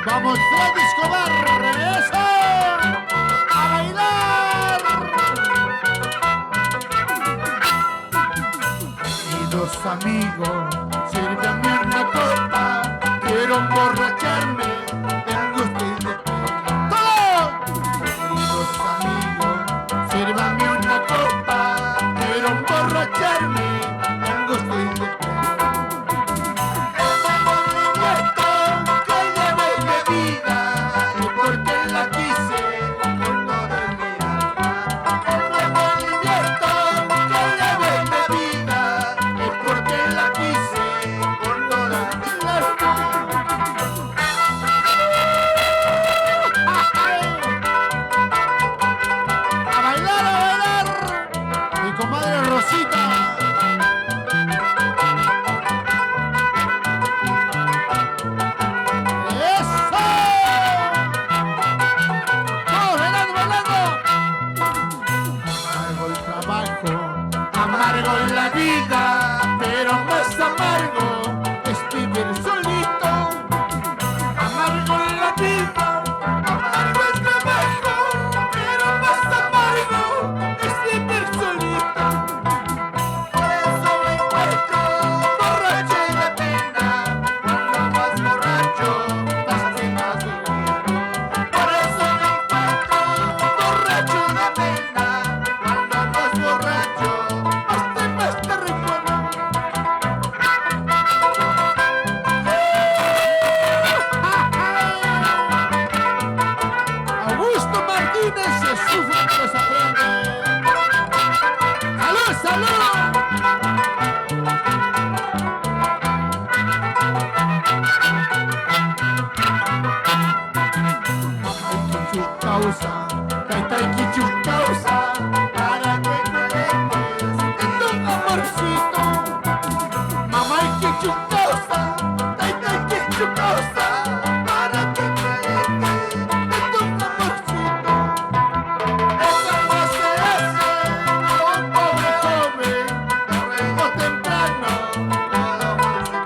Vamos, Freddy Escobar, eso, a bailar. Y dos amigos, sírveme una copa, quiero emborracharme del gusto y de pena. ¡Todos! Y dos amigos, sírvame una copa, quiero emborracharme del gusto y de pena. Amargo en la vida, pero más amargo es vivir solito. Amargo en la vida, amargo el trabajo, pero más amargo es vivir solito. Por eso me encuentro borracho de pena, cuando más borracho, las penas dolieron. Por eso me encuentro borracho de pena, cuando más borracho. Augusto Martínez se sufre que se aprende. ¡Salud, salud! Causa, causa, para que te dejes de tu amorcito. Mamá y que causa, causa, para que te dejes de tu amorcito. Eso no se hace a un pobre joven, tarde o temprano, todo se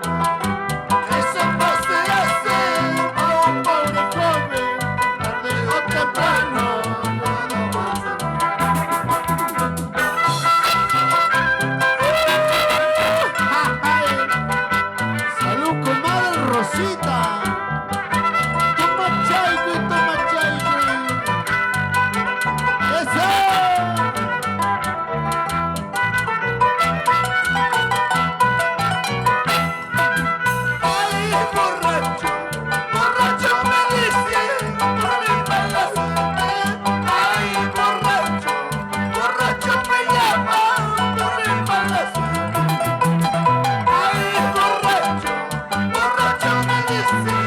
Eso no se hace a un pobre joven, tarde o temprano. Salud, comadre Rosita. Toma chaico y toma chaico. ¡Eso! ¡Ay, borracho! ¡Borracho me dice! ¡Por mi mala suerte! ¡Ay, borracho! ¡Borracho me llama! ¡Por mi mala suerte! ¡Ay, borracho! ¡Borracho me dice!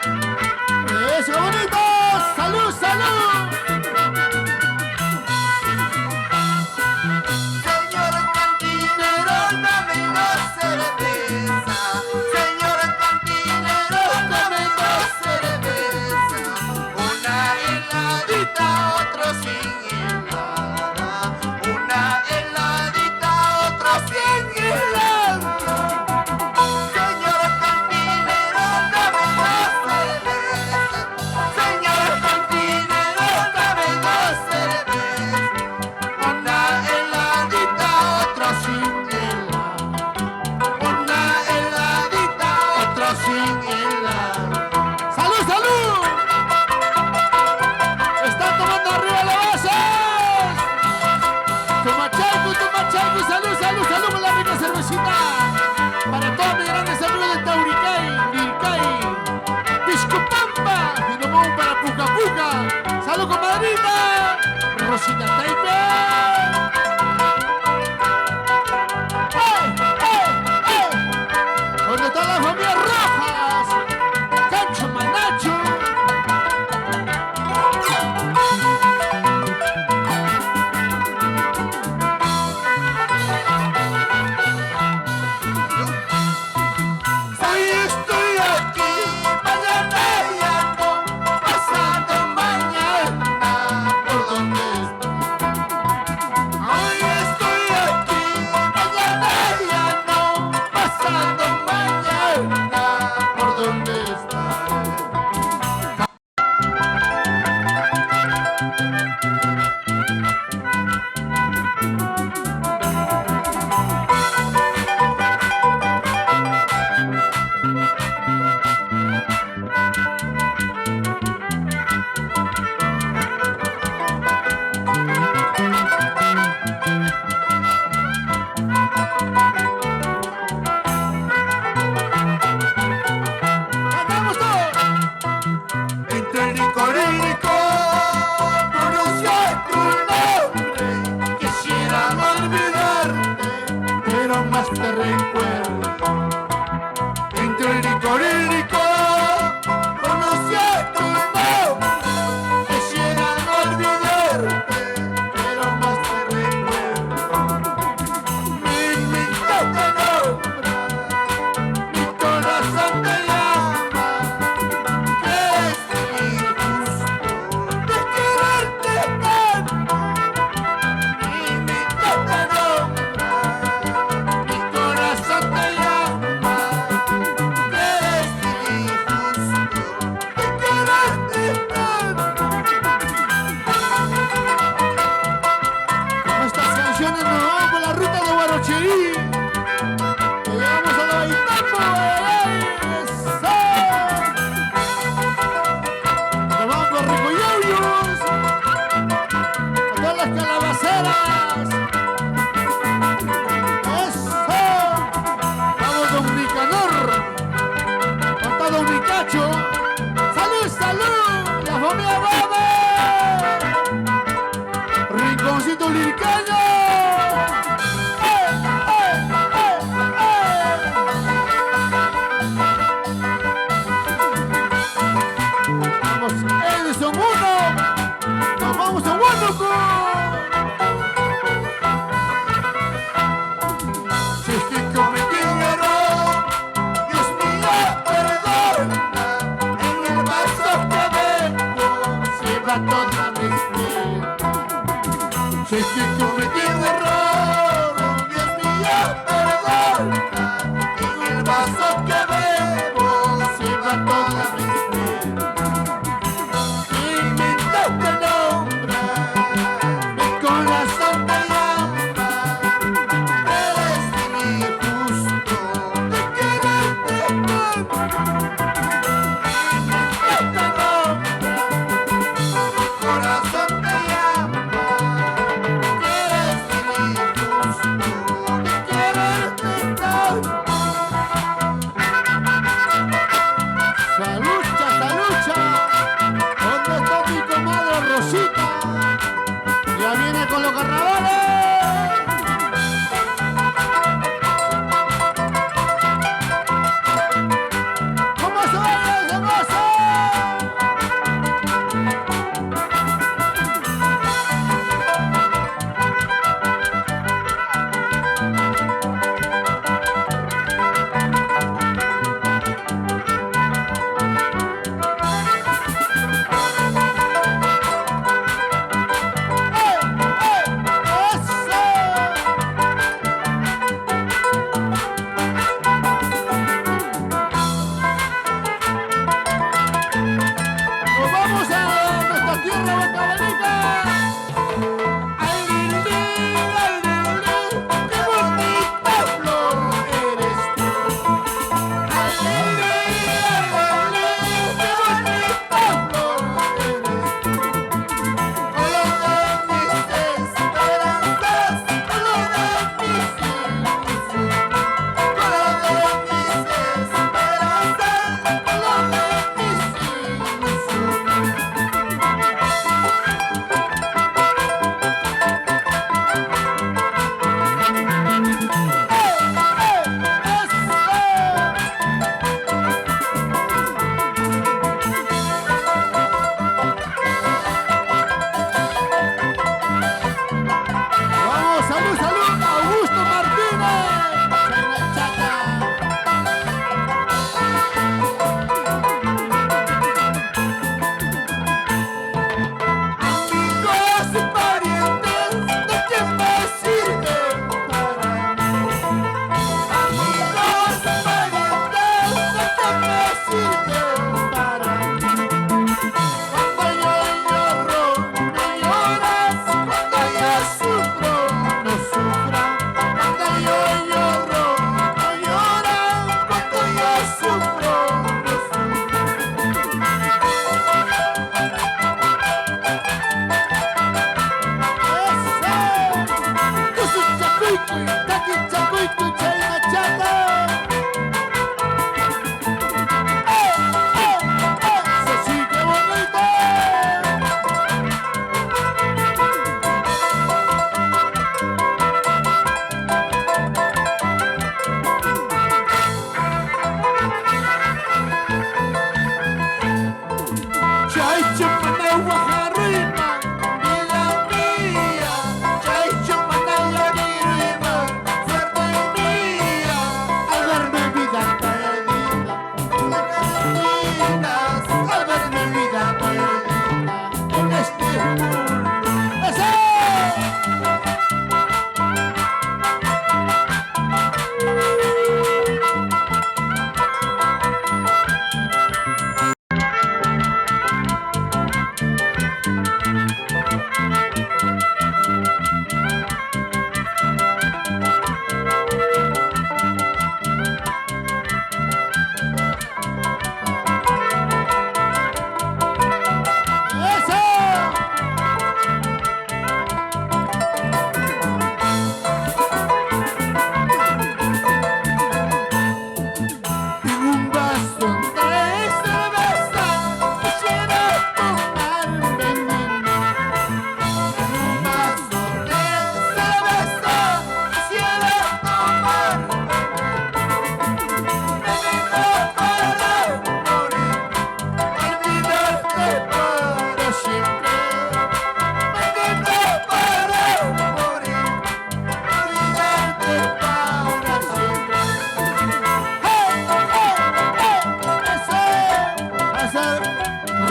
¡Eso, bonito! ¡Salud, salud! Señor cantinero, dame dos cervezas. Señor cantinero, dame dos cervezas. Una heladita, otro sin helada. Una heladita, otro sin helada. Señor cantinero, dame dos cervezas. Señor cantinero, dame dos cervezas. Una heladita, otra sin helada. Una heladita, otra sin helada. ¡Salud, salud! ¡Están tomando arriba las bases! ¡Tomachanco! ¡Salud, salud, salud! ¡Con la rica cervecita! Para todos mis grandes amigos de Tauricay, Lircay, Piscopampa, y nos vamos para Puca Puca. ¡Salud, comadrita! ¡Rosita Taipe! ¿Dónde están las familias rojas? Cancho Manacho. Hoy estoy aquí, mañana ya no, pasado mañana, ¿por dónde estoy? Hoy estoy aquí, mañana ya no, pasado mañana, ¿por dónde estaré? ¡Cantamos todos! Entre el licor y licor, pronunció tu nombre. Quisiera olvidarte, pero más te recuerdo. Entre el licor y licor, pronunció tu nombre. Quisiera olvidarte, pero más te recuerdo. Mi mente te nombra, mi corazón te llama. Es injusto de quererte tanto. Mi mente te nombra, mi corazón te llama. Es injusto de quererte tanto. Con estas canciones nos vamos por la ruta de Huarochirí. Llegamos a la Baitapo. ¡Eso! Nos vamos por Ricoyauyos. A todas las calabaceras. ¡Eso! Vamos, don Nicanor. Con todo don Nicacho. ¡Salud, salud! ¡La familia Baba! Rinconcito Lircaño. Vamos, Edison 1. Nos vamos a Huánuco. Si es que cometí un error, Dios mío, perdona. En el vaso que bebo se va toda mi vida. Si es que cometí un error, Dios mío, perdona. En el vaso que bebo se va toda mi vida. Mi mente te nombra, mi corazón te llama. Eres injusto de quererte tanto. Mi mente te nombra, mi corazón te llama. Eres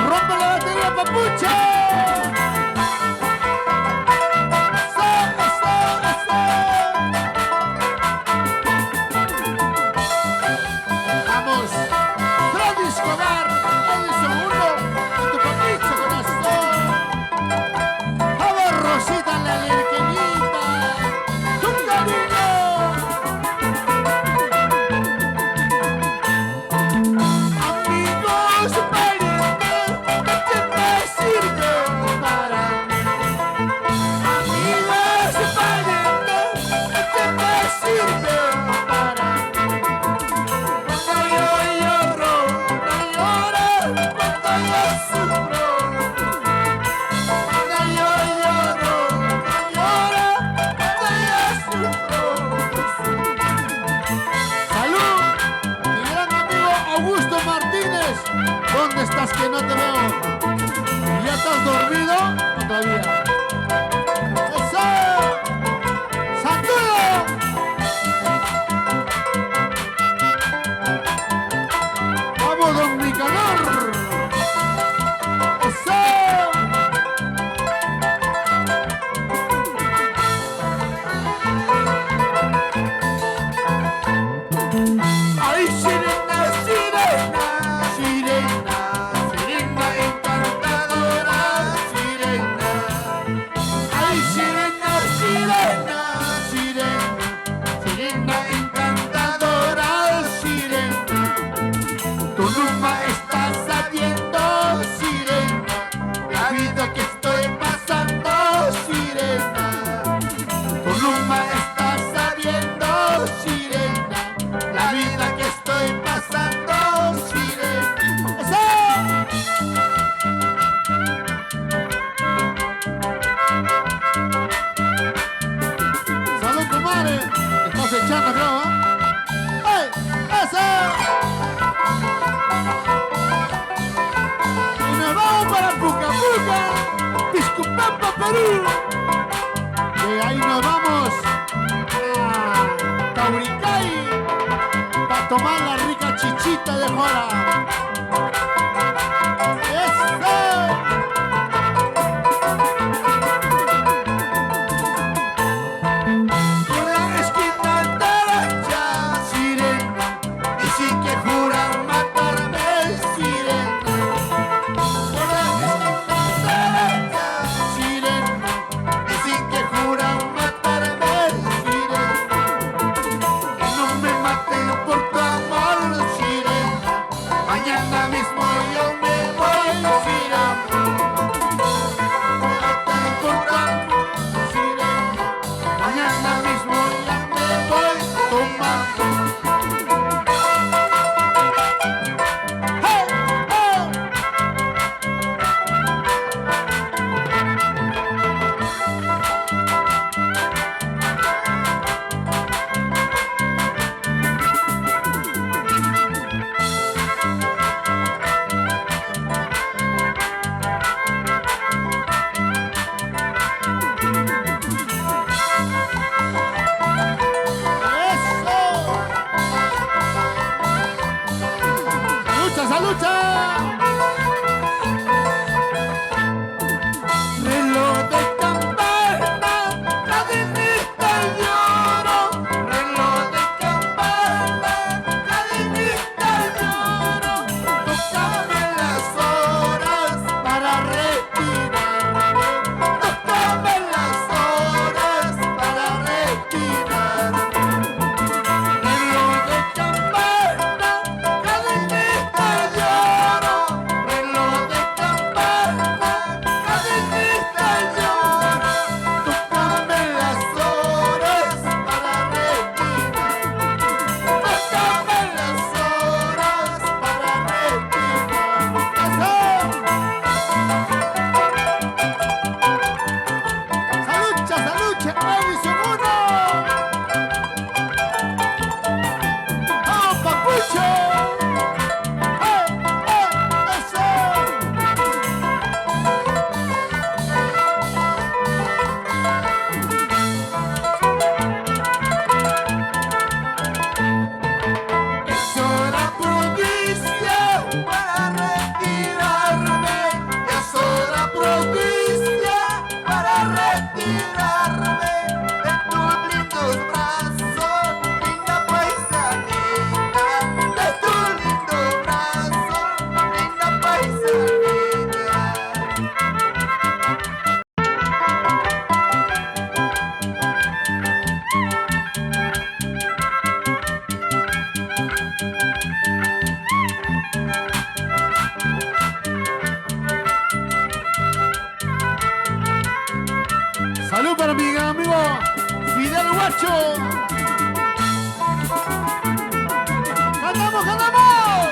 ¡Rompe la batería, papuche! ¡Eso, eso, eso! Vamos, Freddy Escobar, Edison 1, en tu papicho corazón. Vamos, Rosita, la lirquenita, tu cariño. Amigos, parientes, ¿de qué me sirve para mí? Amigos, parientes, ¿de qué me sirve para mí? Cuando yo lloro, no lloras, cuando yo sufro. Cuando yo lloro, no lloras, cuando yo sufro. ¡Salud! Mi gran amigo Augusto Martínez, ¿dónde estás que no te veo? ¿Ya estás dormido o todavía? ¡Eso! ¡Sacudo! ¡Vamos, don Nicanor! ¡Eso! ¡Ay, sirena, sirena! Sirena, sirena encantadora, sirena. ¡Ay, sirena, sirena! Sirena, sirena encantadora, sirena. Tu luma está sabiendo, sirena, la vida que estoy pasando, sirena. Tu luma está sabiendo, sirena, la vida que estoy pasando, sirena. ¡Eso! ¡Salud, comadre! Estás echando, creo, ¿eh? ¡Ay! ¡Eso! Y nos vamos para Puca Puca, Piscupampa, Perú. De ahí nos vamos a Tauricay para tomar la rica chichita de Jora. ¡Eso! Por la esquina derecha, sirena, y sí que juran matarme, sirena. Por la esquina derecha, sirena, y sí que juran matarme, sirena. Que no me maten por tu amor, sirena, guacho. ¡Ganamos, ganamos!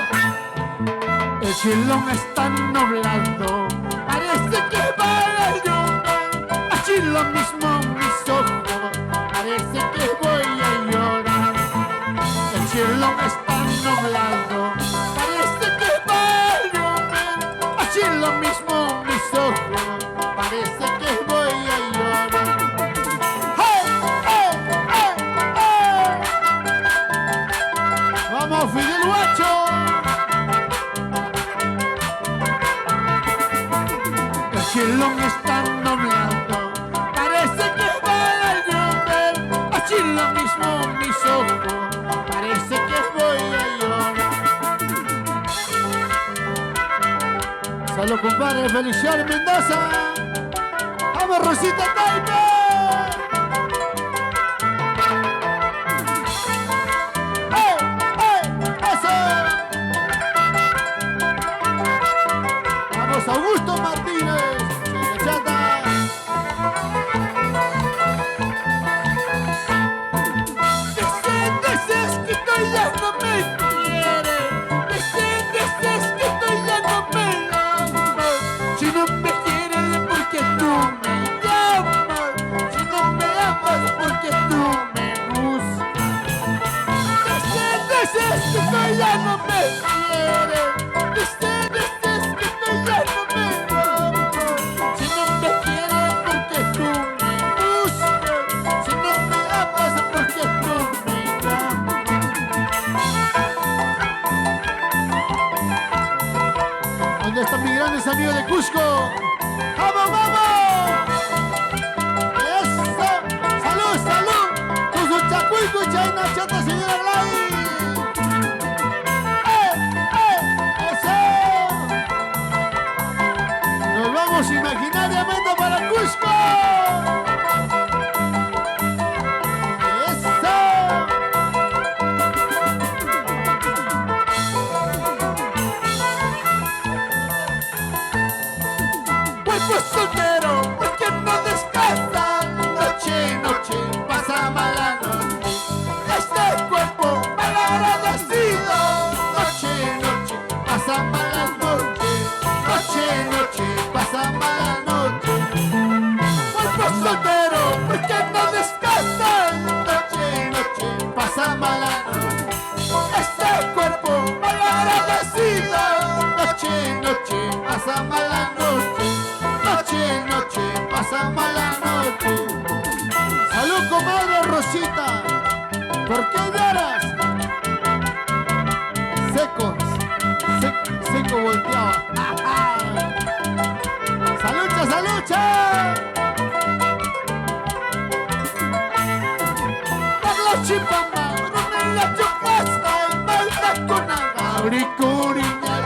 El cielo está nublado, parece que va a llover. Así lo mismo mis ojos, parece que voy a llorar. El cielo está nublado, parece que va a llover. Así lo mismo mis ojos, parece que voy a llorar. ¡Hey, hey, hey, hey! ¡Vamos, Fidel Guacho! El cielo está nublado, parece que va a llover. Así lo mismo mis ojos, parece que voy a llorar. Salud, compadre, Feliciano Mendoza. ¡Vamos, Rosita Taipa! ¡Eh, eso! ¡Vamos, Augusto Martínez! ¡Chata! Dices que tú ya no me quieres. Dices que tú ya no me amas. Si no me quieres porque tú me llamas. Si no me amas porque tú me buscas. Dices que tú ya no me quieres. Dices que tú ya no me amas. Si no me quieres porque tú me buscas. Si no me amas porque tú me llamas. ¿Dónde están mis grandes amigos de Cusco? ¡Vamos, vamos! ¡Eso! ¡Salud, salud! ¡Con su chacuico y chaina chata, señora Gladys! ¡Eso! ¡Nos vamos imaginariamente para Cusco! ¡Eso! Cuerpo soltero, porque no descansa. Noche, noche, pasa mala noche. Este cuerpo mal agradecido. Noche, noche, pasa mala noche. Noche, noche, pasa mala noche. Cuerpo soltero, porque no descansa. Noche, noche, pasa mala noche. Este cuerpo mal agradecido. Noche, noche, pasa mala noche. Noche, noche, pasa mala noche. Salud, comadre Rosita. ¿Por qué lloras? Seco volteado. ¡Salucha, salucha! Carlos Chipama, Ronela Chocasta, Malta Conaga, Auricuriñal,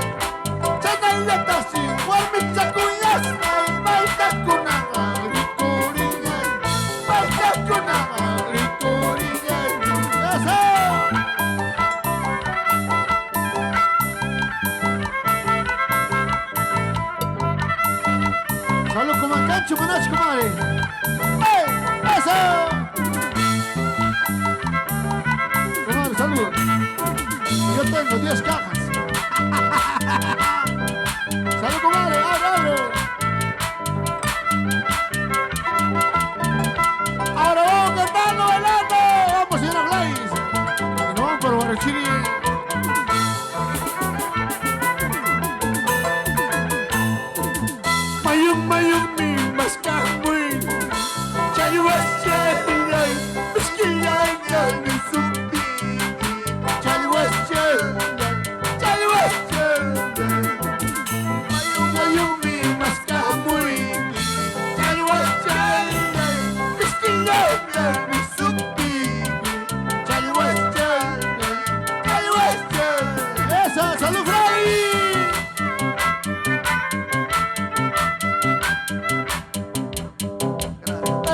Chanay Tasi, Guarmicha Cuyasta, Malta Conaga, Auricuriñal, Malta Conaga, Auricuriñal. ¡Eso! Salud, comandancho, buenas, comadre. ¡Ey! ¡Eso! Comadre, salud. Yo tengo 10 cajas. Salud, comadre, abre. Ahora vamos cantando, bailando. Vamos, señora Gladys. Y nos vamos por Guarachiri. Mayung mi mas kamoy. Chaliwas chalay, miskilay ni sumpi. Chaliwas chalay. Mayung mi mas kamoy. Chaliwas chalay, miskilay ni sumpi. Chaliwas chalay. Esa, salud, Fray.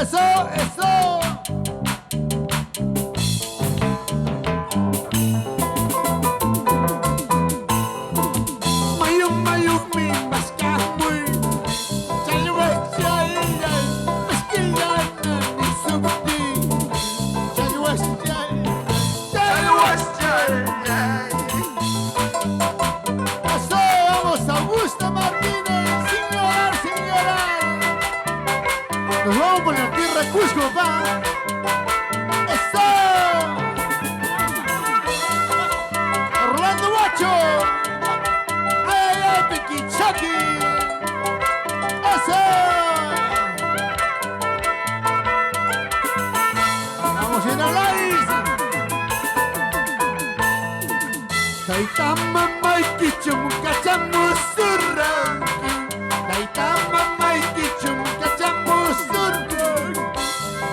Eso, eso. Mayung mi mas kamoy. Chaliwas chalay, miskilay ni sumpi. Taita mama ikichum kachamusurranki. Taita mama ikichum kachamusurranki.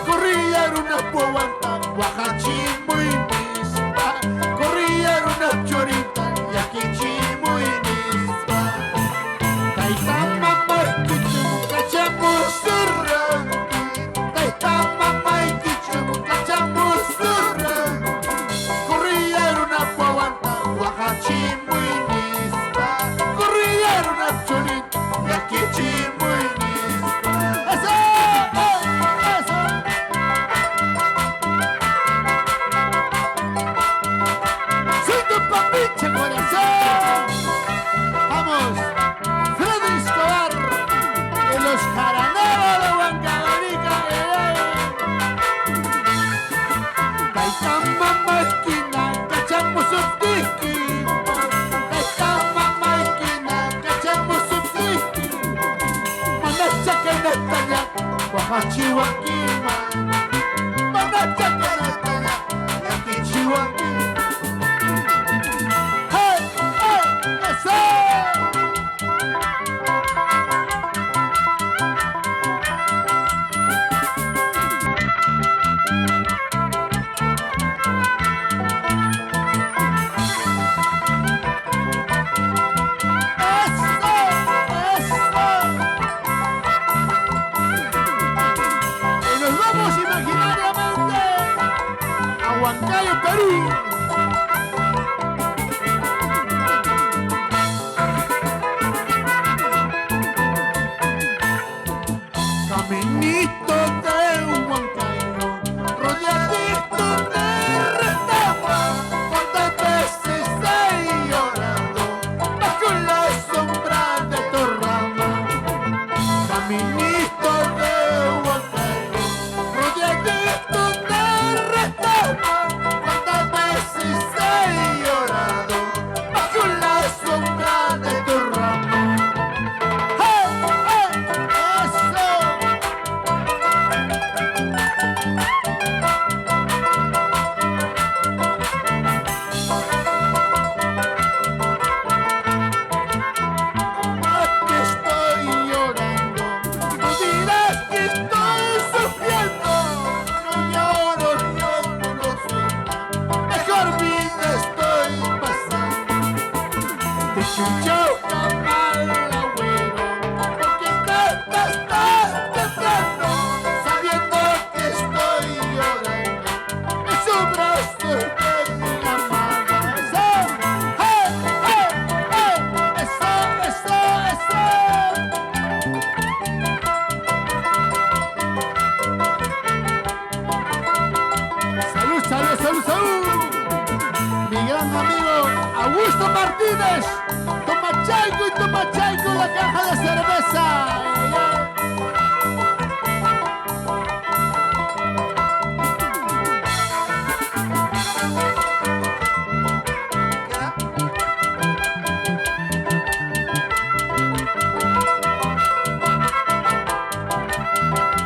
Corrían unas puaguantas, guajachimu y nispa. Corrían unas choritas, yaquichimu y nispa. Taita mama ikichum kachamusurranki. Taita mama ikichum kachamusurranki. Corrían unas puaguantas, guajachimu y nispa. Corrían unas choritas, yaquichimu y nispa. ¡Eso! ¡Eso! ¡Soy tu papiche corazón! ¡Vamos! Freddy Escobar y los jaraneros de Huancavelica. Taita mama esquina, cachamos un tiki. Taita mama esquina, cachamos un tiki. Manacha que no está ya, guajachihuaquima. Manacha que no está ya, yaquichihuaquima. ¡Hey! ¡Hey! ¡Eso! Y nos vamos imaginariamente a Huancayo, Perú. Caminito de Huancayo, rodeadito de retama, cuántas veces he llorado bajo la sombra de tu rama. Caminito de Huancayo, rodeadito de retama, cuántas veces he llorado bajo la sombra de tu rama. ¡Hey! ¡Hey! ¡Eso! Aquí estoy llorando, tú dirás que estoy sufriendo. No lloro, yo no lo siento, mejor vida estoy pasando. Te escucho mal agüero, porque cantas tan temprano, sabiendo que estoy llorando en su brazo de mi amada. ¡Eso! ¡Hey! ¡Hey! ¡Hey! ¡Eso! ¡Eso! ¡Eso! ¡Salud, salud, salud, salud! Mi gran amigo Augusto Martínez, Tomachaico y Tomachaico, la caja de cerveza.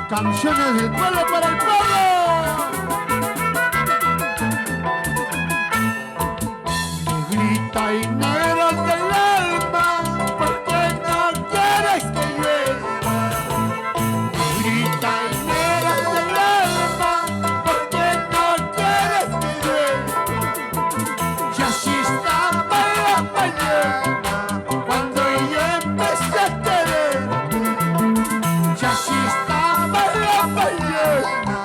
Canciones del pueblo para el pueblo. Negrita y negra del alma, ¿por qué no quieres que llueva? Negrita y negra del alma, ¿por qué no quieres que llueva? Y así estaba la mañana cuando yo empecé a quererte. Y así estaba la mañana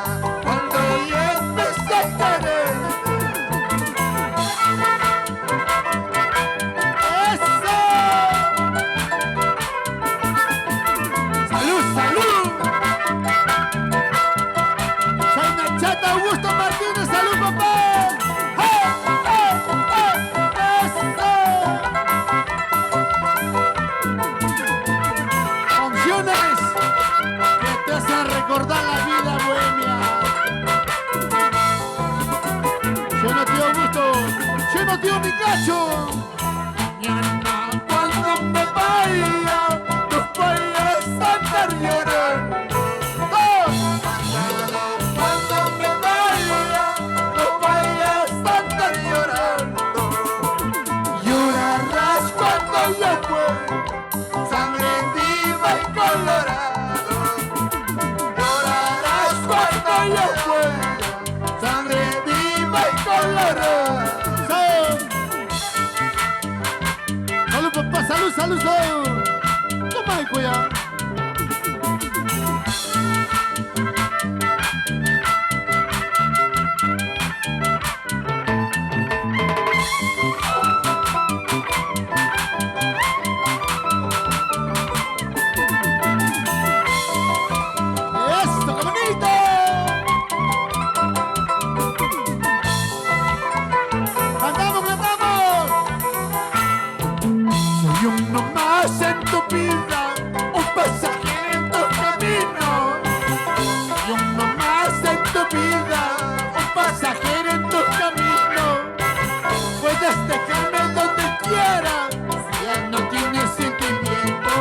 Caluso. Toma el cuya. ¡Eso, qué bonito! ¡Cantamos, cantamos! Soy uno más en tu vida, un pasajero en tu camino. Soy uno más en tu vida, un pasajero en tu camino. Puedes dejarme donde quieras, si ya no tienes sentimiento,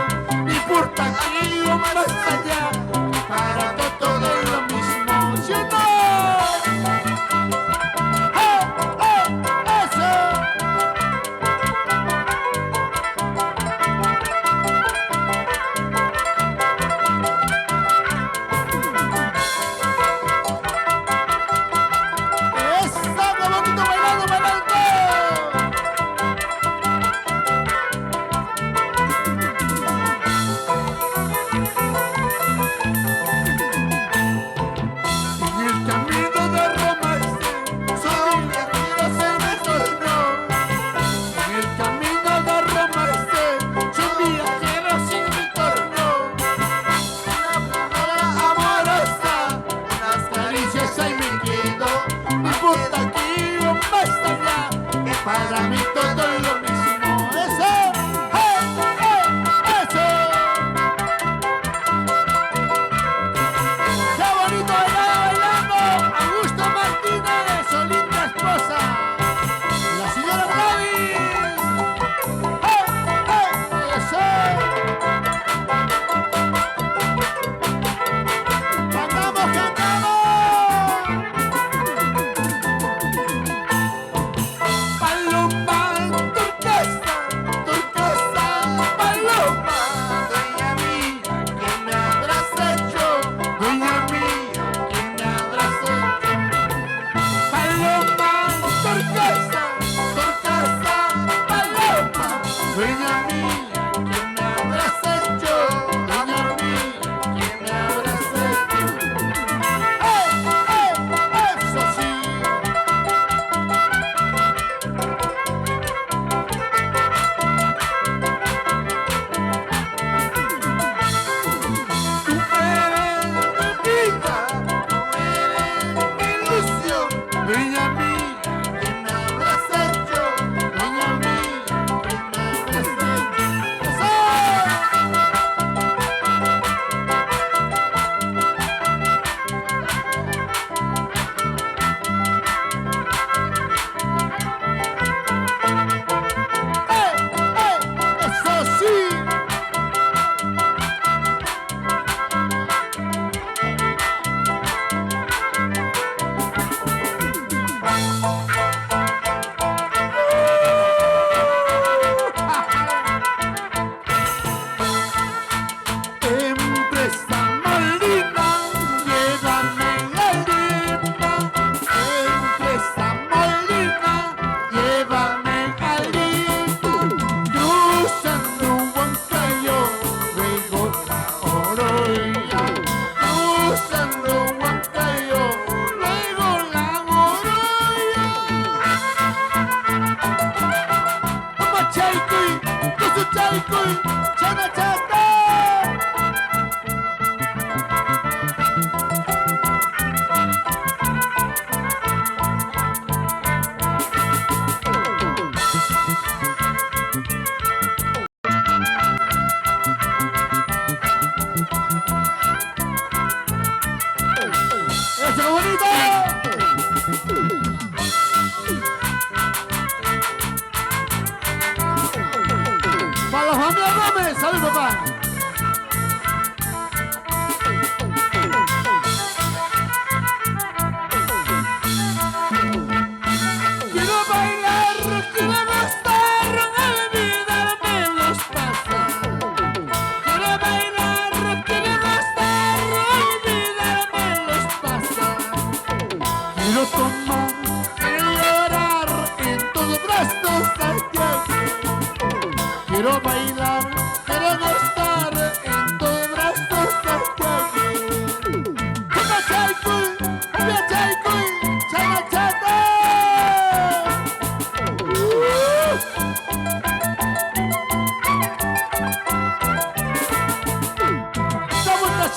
ni importa aquí o más allá, para todo es lo mismo, ¿sí o no? ¡Eso!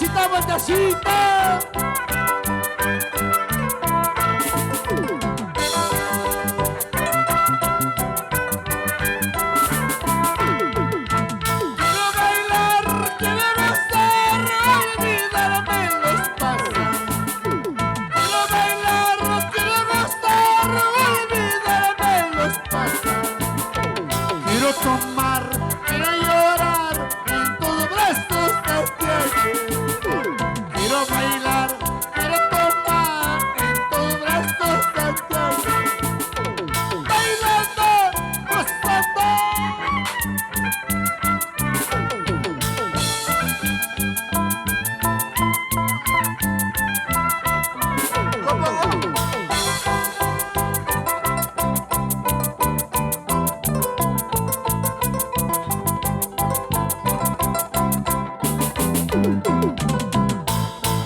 bandacita, bandacita. Quiero bailar, quiero gozar, olvidarme los pasos. Quiero bailar, quiero gozar, olvidarme los pasos. Quiero tomar